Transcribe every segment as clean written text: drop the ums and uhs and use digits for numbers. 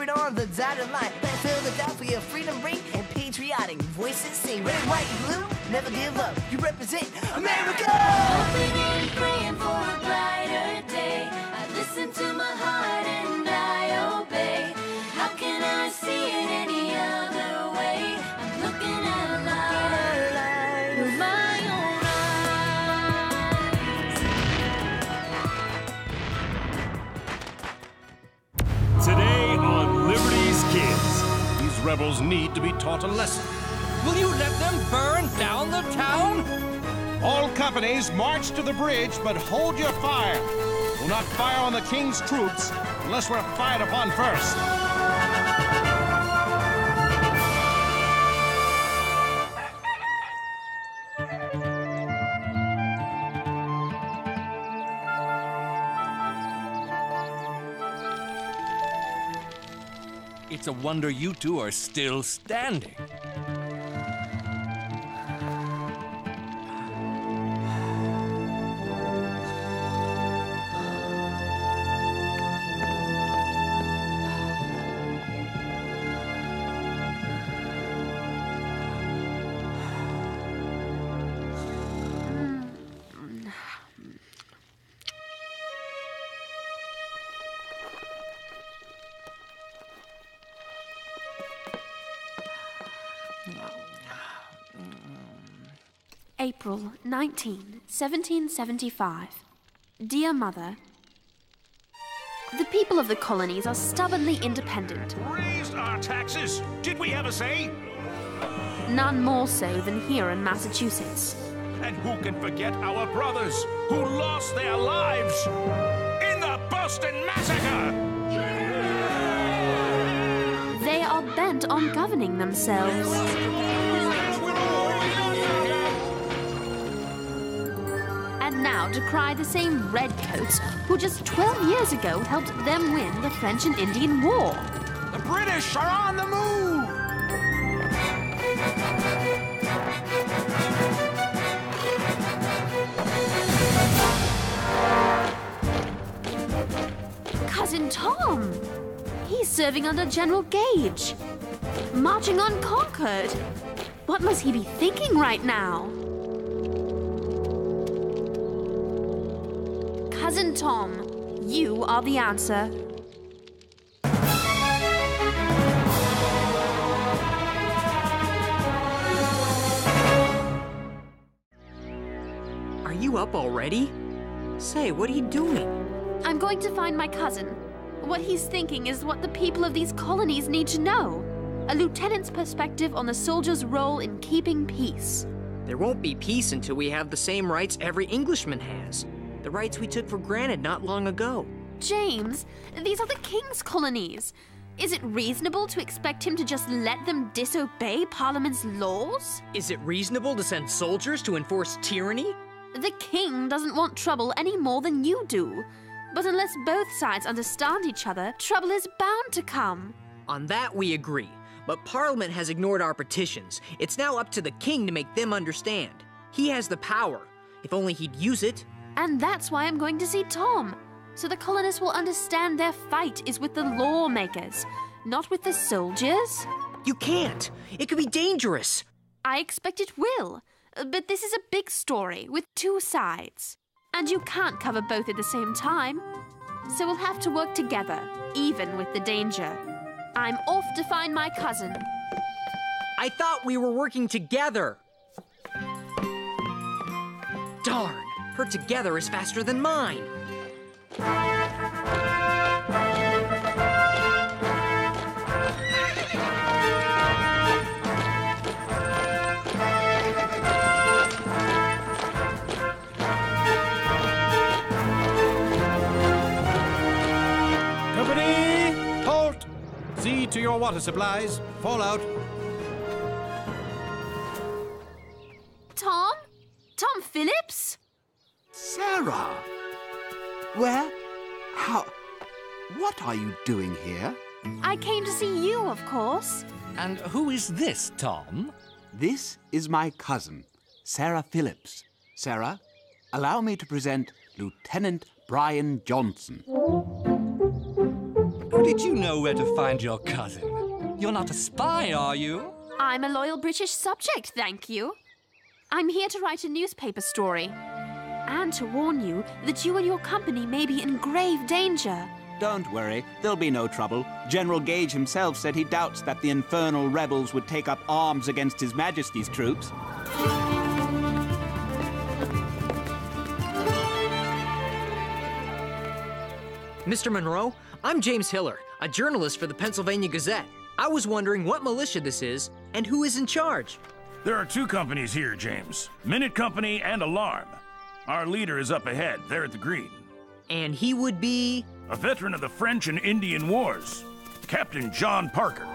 shepherd on the dotted line. Let's fill the doubt for your freedom ring and patriotic voices sing. Red, white, blue, never give up. You represent America. Hoping and praying for a brighter day. I listen to my heart and I obey. How can I see it any other way? I'm looking at a light with my own eyes. Today on Liberty's Kids. These rebels need to be taught a lesson. Will you let them burn down the town? All companies march to the bridge, but hold your fire. We'll not fire on the king's troops unless we're fired upon first. It's a wonder you two are still standing. April 19, 1775. Dear Mother, the people of the colonies are stubbornly independent. Raised our taxes. Did we ever say? None more so than here in Massachusetts. And who can forget our brothers who lost their lives in the Boston Massacre? They are bent on governing themselves. And now decry the same redcoats who just 12 years ago helped them win the French and Indian War. The British are on the move! Cousin Tom! He's serving under General Gage. Marching on Concord. What must he be thinking right now? Cousin Tom, you are the answer. Are you up already? Say, what are you doing? I'm going to find my cousin. What he's thinking is what the people of these colonies need to know. A lieutenant's perspective on the soldier's role in keeping peace. There won't be peace until we have the same rights every Englishman has. The rights we took for granted not long ago. James, these are the king's colonies. Is it reasonable to expect him to just let them disobey Parliament's laws? Is it reasonable to send soldiers to enforce tyranny? The king doesn't want trouble any more than you do. But unless both sides understand each other, trouble is bound to come. On that we agree. But Parliament has ignored our petitions. It's now up to the king to make them understand. He has the power. If only he'd use it. And that's why I'm going to see Tom. So the colonists will understand their fight is with the lawmakers, not with the soldiers. You can't. It could be dangerous. I expect it will. But this is a big story with two sides. And you can't cover both at the same time. So we'll have to work together, even with the danger. I'm off to find my cousin. I thought we were working together. Darn, her together is faster than mine. Company, halt! See to your water supplies. Fall out. Tom? Tom Phillips? Sarah! Where? How? What are you doing here? I came to see you, of course. And who is this, Tom? This is my cousin, Sarah Phillips. Sarah, allow me to present Lieutenant Brian Johnson. How did you know where to find your cousin? You're not a spy, are you? I'm a loyal British subject, thank you. I'm here to write a newspaper story. And to warn you that you and your company may be in grave danger. Don't worry, there'll be no trouble. General Gage himself said he doubts that the infernal rebels would take up arms against His Majesty's troops. Mr. Monroe, I'm James Hiller, a journalist for the Pennsylvania Gazette. I was wondering what militia this is and who is in charge. There are two companies here, James. Minute Company and Alarm. Our leader is up ahead, there at the green. And he would be... A veteran of the French and Indian Wars, Captain John Parker.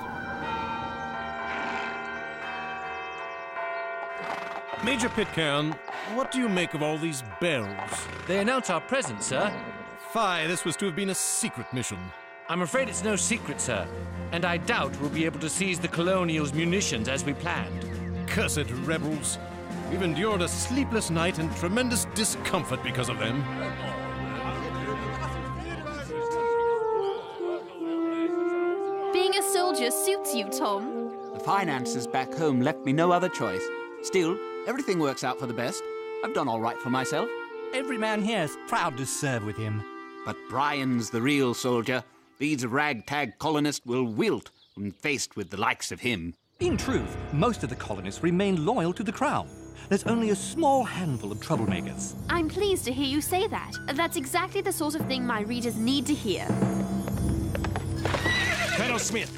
Major Pitcairn, what do you make of all these bells? They announce our presence, sir. Fie, this was to have been a secret mission. I'm afraid it's no secret, sir. And I doubt we'll be able to seize the Colonial's munitions as we planned. Cursed rebels. We've endured a sleepless night and tremendous discomfort because of them. Being a soldier suits you, Tom. The finances back home left me no other choice. Still, everything works out for the best. I've done all right for myself. Every man here is proud to serve with him. But Brian's the real soldier. These ragtag colonists will wilt when faced with the likes of him. In truth, most of the colonists remain loyal to the Crown. There's only a small handful of troublemakers. I'm pleased to hear you say that. That's exactly the sort of thing my readers need to hear. Colonel Smith,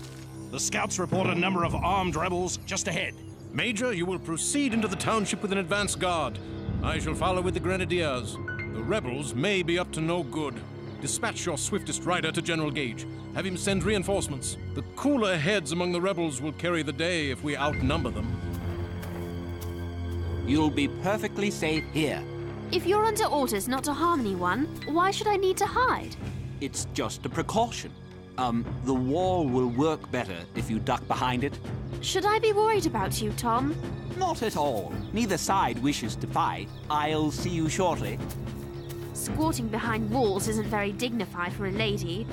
the scouts report a number of armed rebels just ahead. Major, you will proceed into the township with an advance guard. I shall follow with the grenadiers. The rebels may be up to no good. Dispatch your swiftest rider to General Gage. Have him send reinforcements. The cooler heads among the rebels will carry the day if we outnumber them. You'll be perfectly safe here. If you're under orders not to harm anyone, why should I need to hide? It's just a precaution. The wall will work better if you duck behind it. Should I be worried about you, Tom? Not at all. Neither side wishes to fight. I'll see you shortly. Squatting behind walls isn't very dignified for a lady,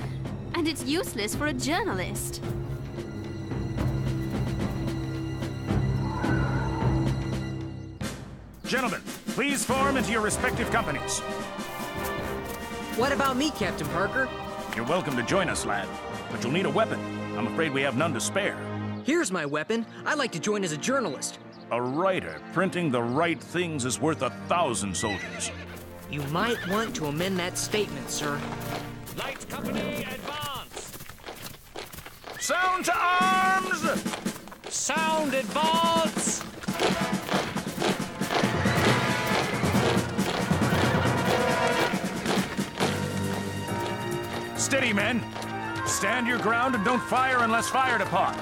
and it's useless for a journalist. Gentlemen, please form into your respective companies. What about me, Captain Parker? You're welcome to join us, lad, but you'll need a weapon. I'm afraid we have none to spare. Here's my weapon. I'd like to join as a journalist. A writer printing the right things is worth 1,000 soldiers. You might want to amend that statement, sir. Light Company, advance! Sound to arms! Sound, advance! Steady, men. Stand your ground and don't fire unless fired upon.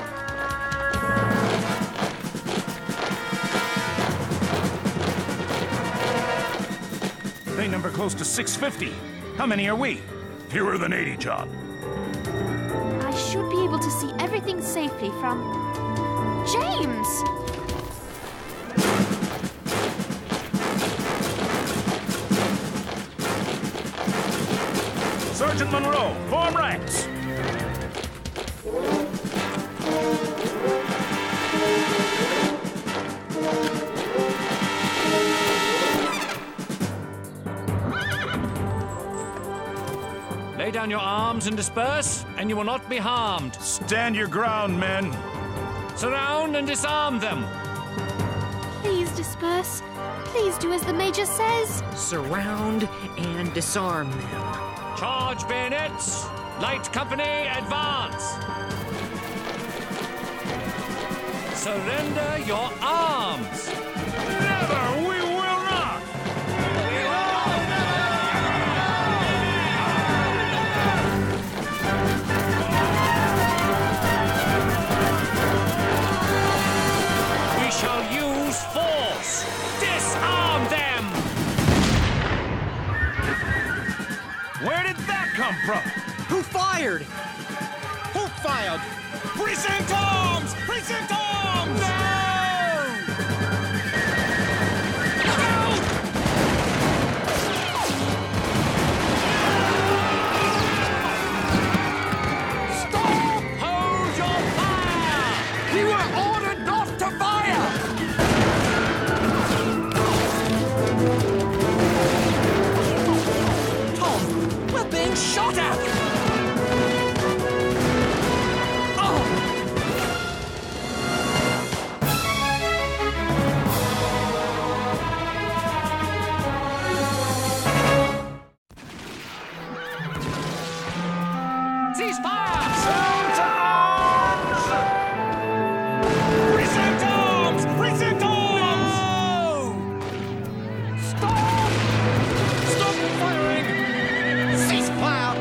They number close to 650. How many are we? Fewer than 80, John. I should be able to see everything safely from... James! Sergeant Monroe, form ranks. Lay down your arms and disperse, and you will not be harmed. Stand your ground, men. Surround and disarm them. Please disperse. Please do as the Major says. Surround and disarm them. Charge bayonets. Light Company, advance. Surrender your arms. Never, we will not. We shall use force. Disarm them. Where did that come from? Who fired? Who fired? Precinct arms! Precinct arms! Cease fire! Sound to arms! Present arms! Present arms! No! Stop! Stop firing! Cease fire!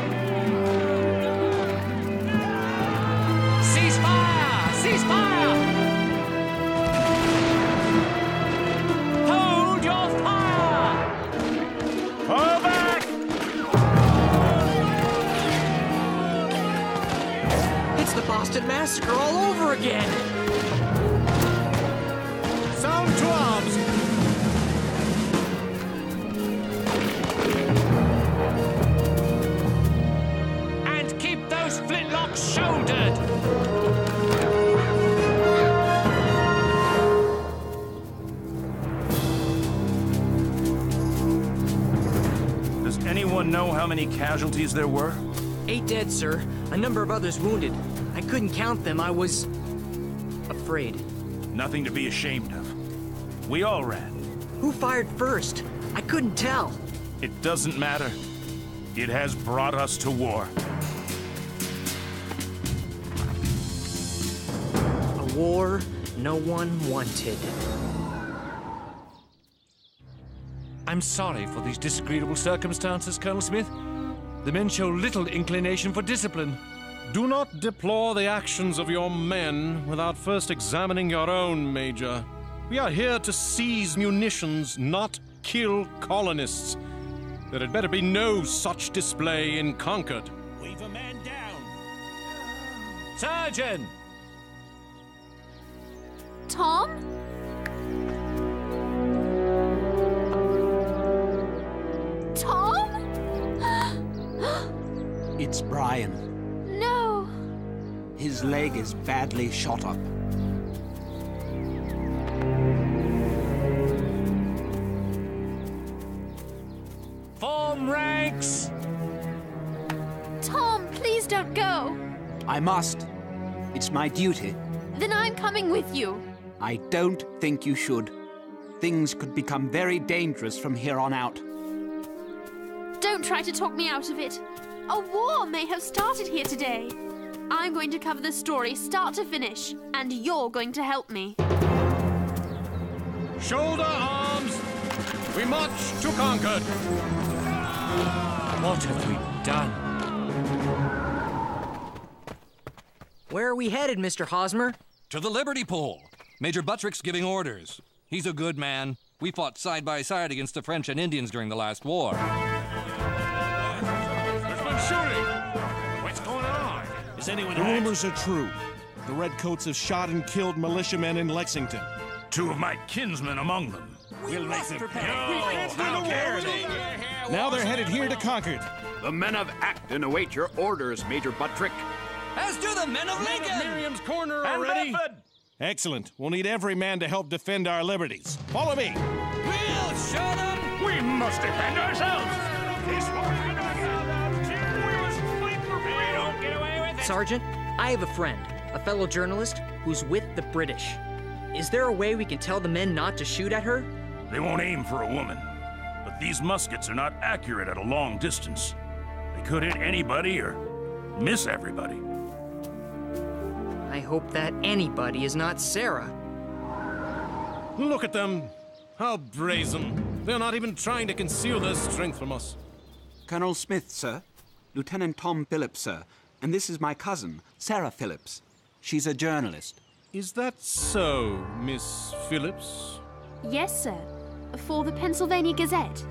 Cease fire! Cease fire! Hold your fire! Fall back! It's the Boston Massacre all over again! Sound to arms! And keep those flintlocks shouldered! Does anyone know how many casualties there were? 8 dead, sir. A number of others wounded. I couldn't count them. I was... afraid. Nothing to be ashamed of. We all ran. Who fired first? I couldn't tell. It doesn't matter. It has brought us to war. A war no one wanted. I'm sorry for these disagreeable circumstances, Colonel Smith. The men show little inclination for discipline. Do not deplore the actions of your men without first examining your own, Major. We are here to seize munitions, not kill colonists. There had better be no such display in Concord. Wave a man down. Sergeant! Tom? Tom? It's Brian. No. His leg is badly shot up. Form ranks! Tom, please don't go. I must. It's my duty. Then I'm coming with you. I don't think you should. Things could become very dangerous from here on out. Don't try to talk me out of it. A war may have started here today. I'm going to cover the story start to finish, and you're going to help me. Shoulder arms! We march to Concord! What have we done? Where are we headed, Mr. Hosmer? To the Liberty Pole. Major Buttrick's giving orders. He's a good man. We fought side by side against the French and Indians during the last war. There's been shooting. What's going on? Is anyone The hurt? rumors are true. The Redcoats have shot and killed militiamen in Lexington. 2 of my kinsmen among them. We'll make them pay. No, how dare they? Now they're headed here to Concord. The men of Acton await your orders, Major Buttrick. As do the men of Lincoln! Miriam's Corner And already? Bedford! Excellent. We'll need every man to help defend our liberties. Follow me. We'll show them! We must defend ourselves. This war. We must fight for freedom. We don't get away with it. Sergeant, I have a friend, a fellow journalist, who's with the British. Is there a way we can tell the men not to shoot at her? They won't aim for a woman. But these muskets are not accurate at a long distance. They could hit anybody or miss everybody. I hope that anybody is not Sarah. Look at them. How brazen. They're not even trying to conceal their strength from us. Colonel Smith, sir. Lieutenant Tom Phillips, sir. And this is my cousin, Sarah Phillips. She's a journalist. Is that so, Miss Phillips? Yes, sir. For the Pennsylvania Gazette.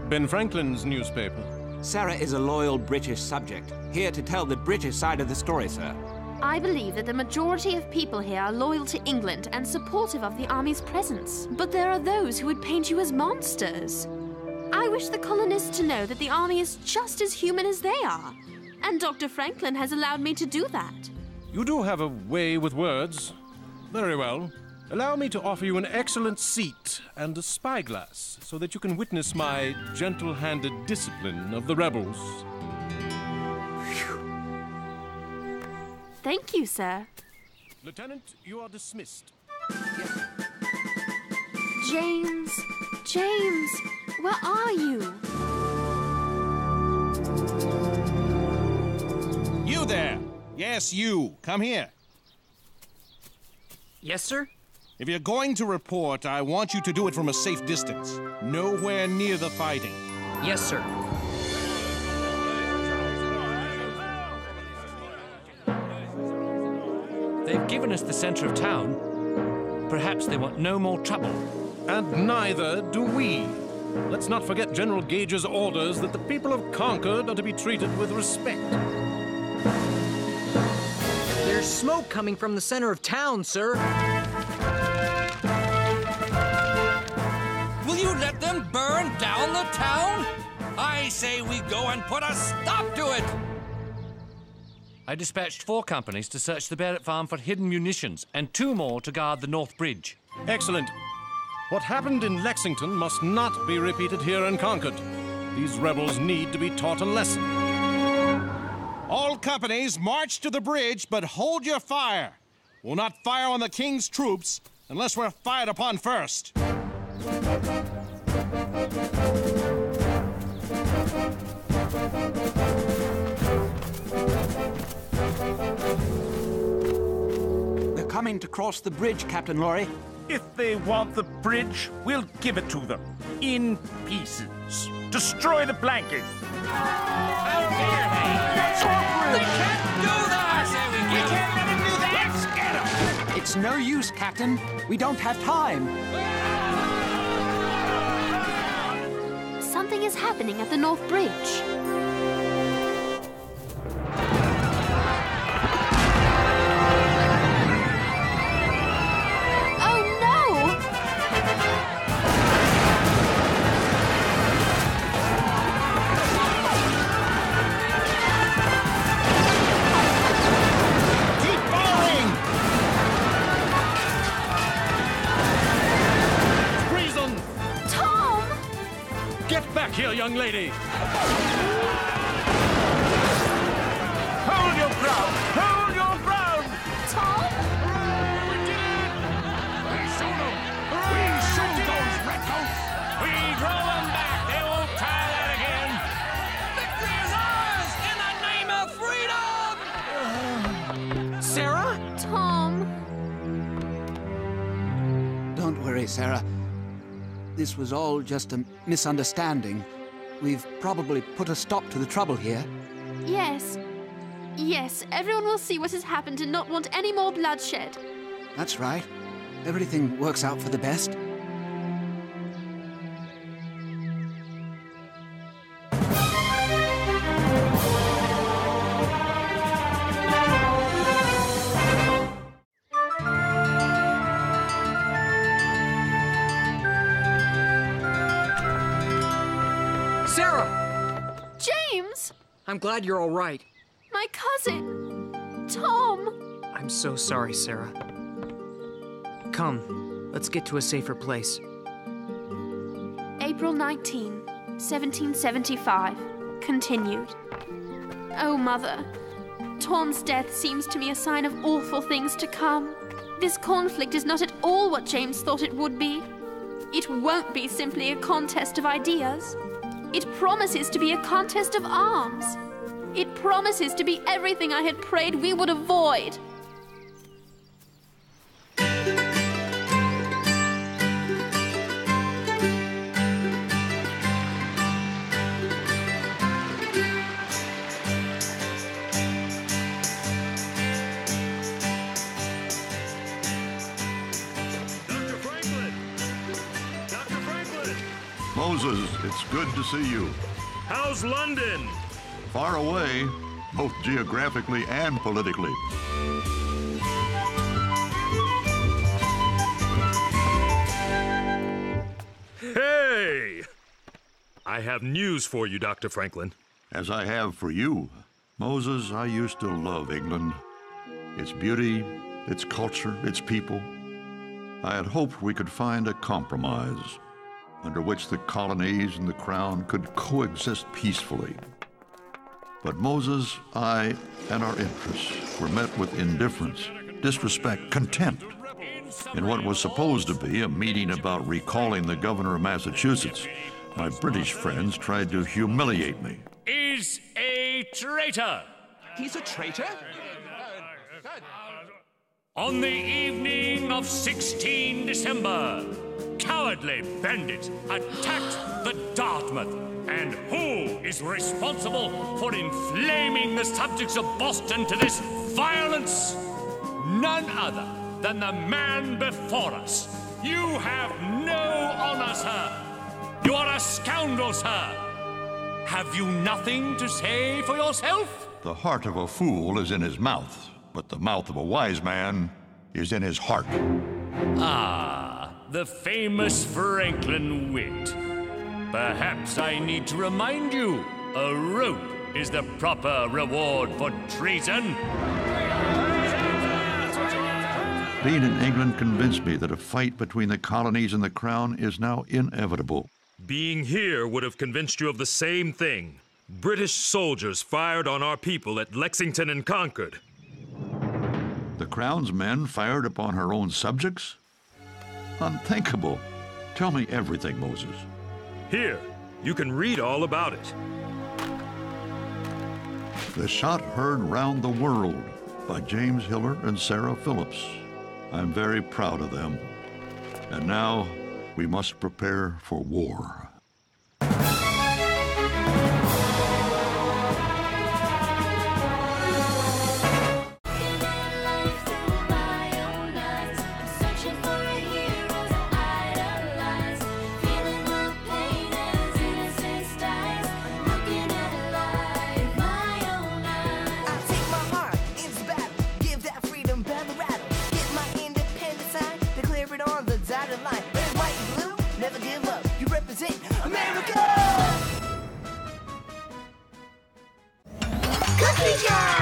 Ben Franklin's newspaper. Sarah is a loyal British subject, here to tell the British side of the story, sir. I believe that the majority of people here are loyal to England and supportive of the army's presence. But there are those who would paint you as monsters. I wish the colonists to know that the army is just as human as they are. And Dr. Franklin has allowed me to do that. You do have a way with words. Very well. Allow me to offer you an excellent seat and a spyglass so that you can witness my gentle-handed discipline of the rebels. Thank you, sir. Lieutenant, you are dismissed. James, where are you? You You there! Yes, you. Come here. Yes, sir? If you're going to report, I want you to do it from a safe distance. Nowhere near the fighting. Yes, sir. They've given us the center of town. Perhaps they want no more trouble. And neither do we. Let's not forget General Gage's orders that the people of Concord are to be treated with respect. There's smoke coming from the center of town, sir. Will you let them burn down the town? I say we go and put a stop to it! I dispatched 4 companies to search the Barrett farm for hidden munitions and 2 more to guard the North Bridge. Excellent. What happened in Lexington must not be repeated here in Concord. These rebels need to be taught a lesson. All companies march to the bridge, but hold your fire. We'll not fire on the king's troops unless we're fired upon first. They're coming to cross the bridge, Captain Laurie. If they want the bridge, we'll give it to them. In pieces. Destroy the blanket. How dare they? They can't do that! We can't let them do that! Let's get them! It's no use, Captain. We don't have time. Something is happening at the North Bridge. Here, young lady. Hold your ground! Hold your ground! Tom? We did it! We showed them! We showed those redcoats! We drove them back! They won't try that again! Victory is ours in the name of freedom! Sarah? Tom? Don't worry, Sarah. This was all just a misunderstanding. We've probably put a stop to the trouble here. Yes. Yes, everyone will see what has happened and not want any more bloodshed. That's right. Everything works out for the best. Sarah! James! I'm glad you're all right. My cousin! Tom! I'm so sorry, Sarah. Come, let's get to a safer place. April 19, 1775. Continued. Oh, Mother. Tom's death seems to me a sign of awful things to come. This conflict is not at all what James thought it would be. It won't be simply a contest of ideas. It promises to be a contest of arms. It promises to be everything I had prayed we would avoid. Moses, it's good to see you. How's London? Far away, both geographically and politically. Hey! I have news for you, Dr. Franklin. As I have for you. Moses, I used to love England. Its beauty, its culture, its people. I had hoped we could find a compromise under which the colonies and the crown could coexist peacefully. But Moses, I, and our interests were met with indifference, disrespect, contempt, in what was supposed to be a meeting about recalling the governor of Massachusetts. My British friends tried to humiliate me. Is a traitor. He's a traitor? On the evening of 16 December, cowardly bandits attacked the Dartmouth. And who is responsible for inflaming the subjects of Boston to this violence? None other than the man before us. You have no honor, sir. You are a scoundrel, sir. Have you nothing to say for yourself? The heart of a fool is in his mouth, but the mouth of a wise man is in his heart. Ah, the famous Franklin wit. Perhaps I need to remind you, a rope is the proper reward for treason. Being in England convinced me that a fight between the colonies and the crown is now inevitable. Being here would have convinced you of the same thing. British soldiers fired on our people at Lexington and Concord. The crown's men fired upon her own subjects? Unthinkable. Tell me everything, Moses. Here, you can read all about it. The Shot Heard Round the World by James Hiller and Sarah Phillips. I'm very proud of them. And now, we must prepare for war. Cookie Jar!